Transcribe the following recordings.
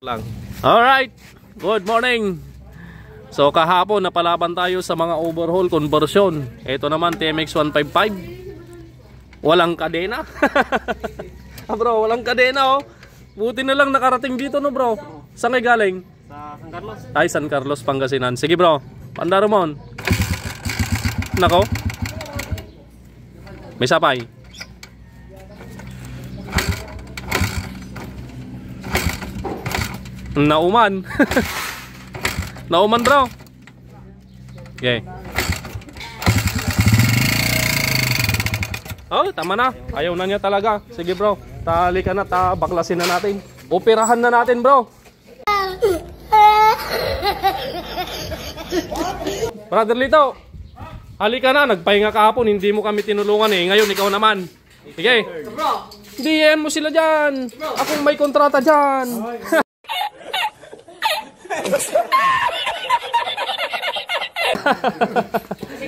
lang. Alright, good morning. So kahapon napalaban tayo sa mga overhaul conversion. Ito naman TMX 155. Walang kadena. Bro, walang kadena oh. Buti na lang nakarating dito no bro. Saan kayo galing? Sa San Carlos. Ay, San Carlos, Pangasinan. Sige bro, Pandarumon. Nako. May sapay. Nauman. Nauman bro. Okay. Oh, tama na. Ayaw na niya talaga. Sige bro, tali ka na, baklasin na natin. Operahan na natin bro. Brother Lito, halika na. Nagpahinga kahapon, hindi mo kami tinulungan eh. Ngayon ikaw naman. Sige. DM mo sila dyan. Akong may kontrata dyan.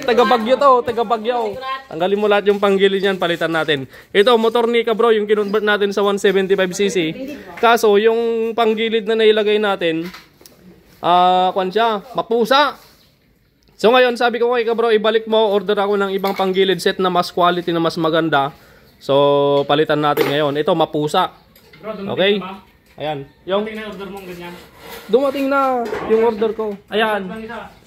Taga Bagyo to, taga Bagyo. Tanggalin mo lahat yung panggilid niyan, palitan natin. Ito, motor ni Bro, yung kinonvert natin sa 175cc. Kaso, yung panggilid na nailagay natin, kwan siya, mapusa. So ngayon, sabi ko kay Bro, ibalik mo, order ako ng ibang panggilid set na mas quality, na mas maganda. So, palitan natin ngayon. Ito, mapusa. Okay? Ayan. Yung order mong ganyan. Dumating na yung order ko. Ayan.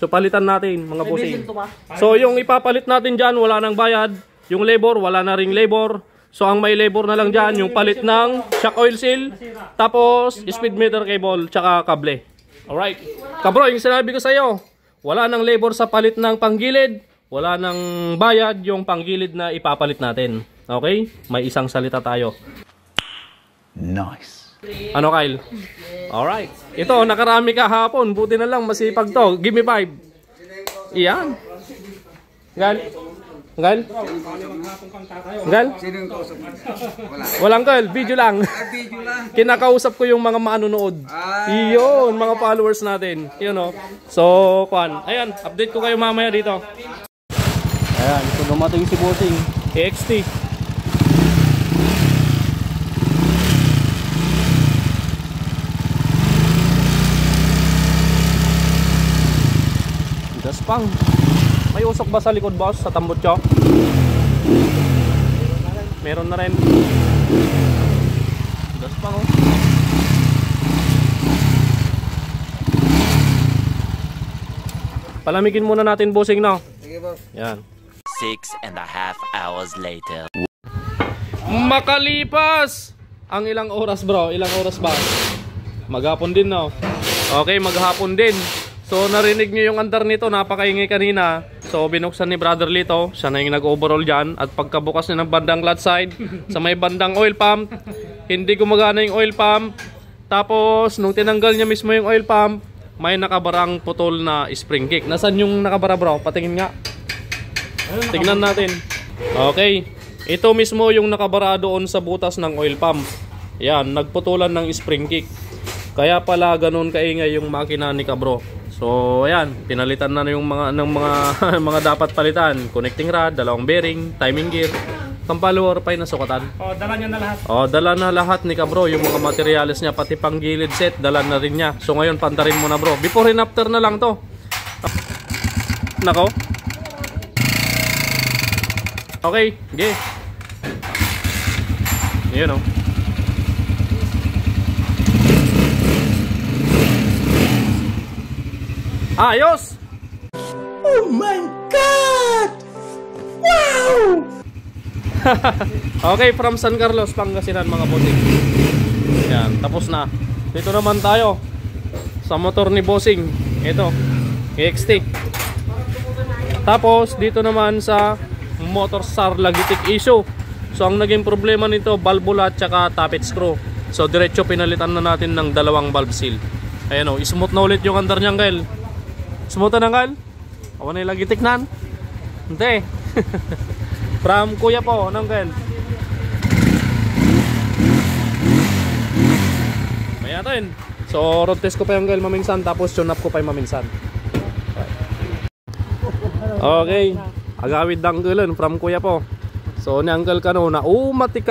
So palitan natin mga bossing. So yung ipapalit natin dyan, wala nang bayad. Yung labor, wala na ring labor. So ang may labor na lang dyan, yung palit ng shock oil seal, tapos speed meter cable, tsaka kable. Alright. Kabro, yung sinabi ko sa'yo, wala nang labor sa palit ng panggilid, wala nang bayad yung panggilid na ipapalit natin. Okay? May isang salita tayo. Nice. Ano Kyle? Alright. Ito, nakarami kahapon. Buti na lang, masipag to. Give me 5. Iyan. Gal? Gal? Gal? Walang Kyle, video lang. Kinakausap ko yung mga manonood. Iyon, mga followers natin. Yun o. So, kuan. Ayan, update ko kayo mamaya dito. Ayan, ito dumating si Bossing. EXT. Pang. May usok ba sa likod boss sa tambutso? Meron na rin. Pang oh. Palamigin muna natin bossing no. Sige boss. Yan. 6.5 hours later. Makalipas ang ilang oras bro? Ilang oras ba? Maghapon din no. Okay, maghapon din. So narinig nyo yung andar nito, napakaingay kanina. So binuksan ni Brother Lito, siya na yung nag-overall dyan. At pagkabukas niya ng bandang flat side, sa may bandang oil pump, hindi gumagana yung oil pump. Tapos nung tinanggal niya mismo yung oil pump, may nakabarang putol na spring kick. Nasaan yung nakabara bro? Patingin nga. Tignan natin. Okay, ito mismo yung nakabara doon sa butas ng oil pump. Yan, nagputulan ng spring kick. Kaya pala ganun kaingay yung makina ni Bro. So ayan, pinalitan na yung mga mga dapat palitan. Connecting rod, dalawang bearing, timing gear, kampalor, pay na sukatan. Oh, dala niya na lahat. Oh, dala na lahat ni Bro, yung mga materials niya, pati panggilid set, dala na rin niya. So ngayon pantarin mo na bro. Before and after na lang to. Nako. Okay, okay. Yun oh. Ayos! Oh my God! Wow! Okay, from San Carlos, Pangasinan mga bossing. Yan, tapos na. Dito naman tayo sa motor ni Bossing. Ito, EXT. Tapos dito naman sa motor SAR Lagitik issue. So ang naging problema nito, valvula at saka tappet screw. So diretso pinalitan na natin ng dalawang valve seal. Ayan o, smooth na ulit yung andar niyang Kyle. Smooth na Kyle? Awan na yung lagitik nan? Hindi. From kuya po, nang Kyle. May atin. So road test ko pa yung Kyle maminsan, tapos tune up ko pa yung maminsan. Okay, agawid danggulan from kuya po. So ni Uncle kanuna, mati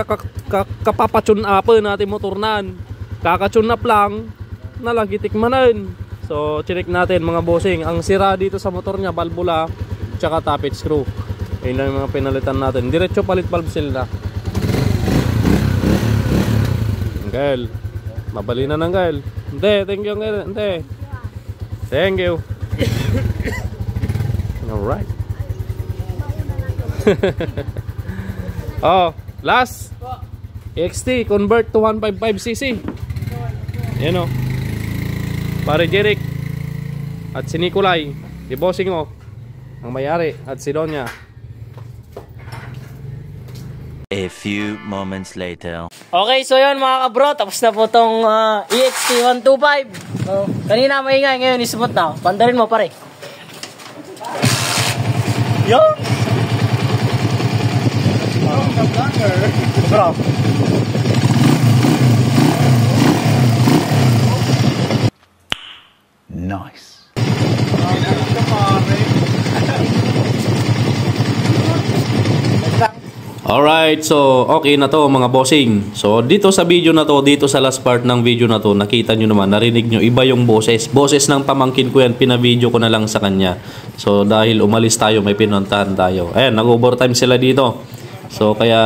kapapatune up natin motor nan. Kakatune up lang, nalagitik manan. So check natin mga bossing. Ang sira dito sa motor niya, valvula tsaka tappet screw. Ayun lang yung mga pinalitan natin. Diretso palit valve sila. Angel, mabali na ng Angel. Hindi, thank you Angel. Hindi. Thank you. Alright. Oh, last XT convert to 155cc. Yan o. Pare Jeric at si Nicolay, si bossing o, ang mayari, at si Donya. A few moments later. Okay, so yun mga kabro, tapos na po tong EXT 125. So, kanina maingay, ngayon ismooth na. Pandarin mo pare. Yun! Bro. Nice. Alright, so okay na to mga bossing. So dito sa video na to, dito sa last part ng video na to, nakita nyo naman, narinig nyo, iba yung boses. Boses ng pamangkin ko yan, pina-video ko na lang sa kanya. So dahil umalis tayo, may pinuntahan tayo. Ayan, nag-overtime sila dito. So kaya,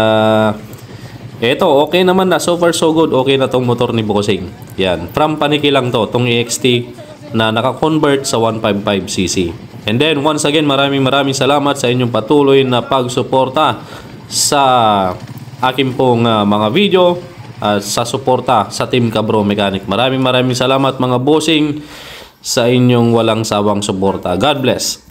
eto, okay naman na. So far so good, okay na tong motor ni bossing. Yan, from paniki lang to, tong EXT na naka-convert sa 155cc. And then once again, maraming salamat sa inyong patuloy na pagsuporta sa aking pong mga video at sa suporta sa Team Cabro Mechanic. Maraming salamat mga bossing sa inyong walang sawang suporta. God bless.